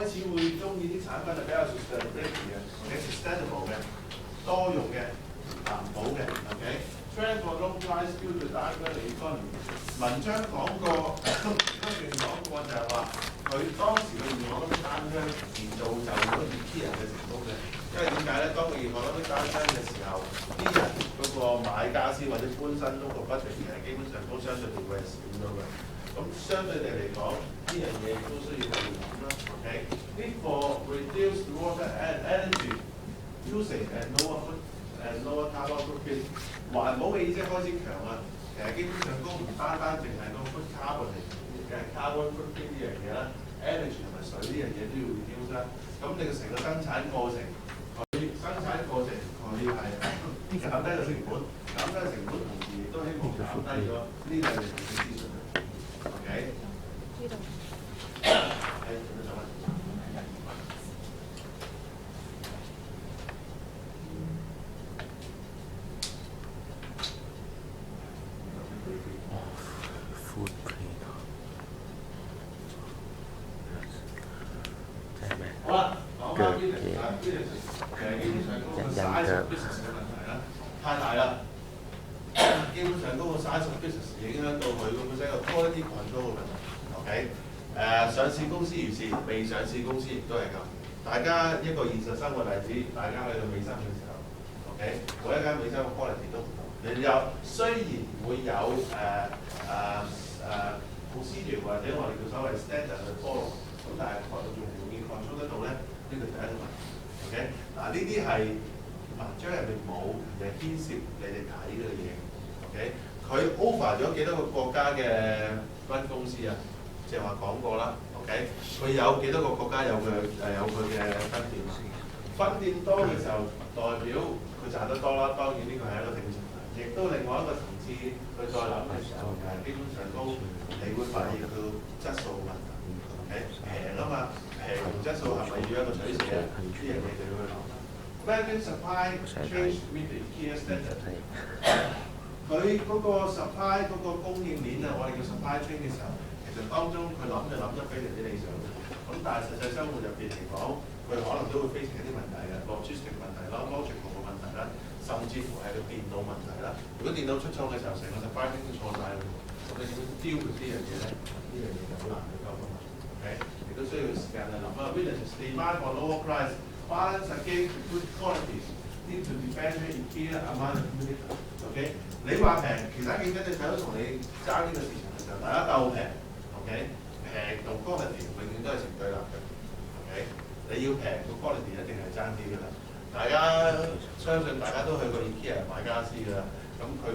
始會中意啲產品係比較 sustainability 嘅，OK sustainable 嘅，多用嘅，環保嘅 ，OK。Trend for low price due to diverse economy。文章講過，不斷講過就係話，佢當時嘅熱浪嗰啲單張而造就咗 IKEA 嘅成功嘅。因為點解咧？當佢熱浪嗰啲單張嘅時候，啲人嗰個買傢俬或者搬新屋個 budget 其實基本上都相對地會係少咗嘅。咁相對地嚟講，呢樣嘢都需要去諗啦。OK。Need for reduced water and energy usage and lower carbon footprint。環保嘅意識開始強啊！其實基本上都唔單淨係個 carbon 嘅 carbon footprint 呢樣嘢啦 ，energy 同埋水呢樣嘢都要 reduce 啦。咁你嘅成個生產過程，佢係減低個成本，減低成本同時亦都希望減低咗呢兩樣嘢嘅資訊。OK。知道。係做乜做乜？好啦，講翻 business 啦 ，business 其實基本上嗰個 size of business 嘅問題啦，太大啦。基本上嗰個 size of business 影響到佢本身個 quality control 嘅問題。OK，上市公司如是，未上市公司亦都係咁。大家一個現實生活例子，大家去到美心嘅時候 ，OK， 每一間美心嘅 quality 都唔同。你有雖然會有procedure 或者我哋叫所謂 standard 去 follow， 咁但係仲容易 control 得到咧？呢個第一個問題。OK， 嗱呢啲係文章入面冇嘅牽涉你哋睇嘅嘢。OK， 佢 over 咗幾多個國家嘅分公司啊？即係話講過啦。OK， 佢有幾多個國家有佢嘅分店啊？分店多嘅時候，代表佢賺得多啦。當然呢個係一個正常。亦都另外一個層次，佢再諗嘅時候，基本上都你會發現佢質素問題。OK， 平啊嘛，平同質素係咪要一個取捨啊？呢樣嘢就要去諗啦。Managing supply chain with the IKEA standard， 佢嗰個 supply 嗰個供應鏈啊，我哋叫 supply chain 嘅時候，其實當中佢諗就諗得非常之理想嘅。咁但係實際生活入邊嚟講，佢可能都會非常一啲問題嘅，logistic 問題啦 ，logical 嘅問題啦。甚至乎係個電腦問題啦。如果電腦出錯嘅時候，成個 supply chain 都錯晒啦。咁你點樣 deal with 呢樣嘢咧？呢樣嘢就好難去溝通啦。OK， 亦都需要時間去諗啦。Business demand for lower price, balance against good qualities, need to differentiate IKEA among competitors。OK， 你話平，其他競爭對手同你爭呢個市場嘅時候，大家鬥平。OK， 平同 quality 永遠都係成對立嘅。OK， 你要平個 quality 一定係爭啲㗎啦。大家相信大家都去過 IKEA 買傢俬㗎啦，咁佢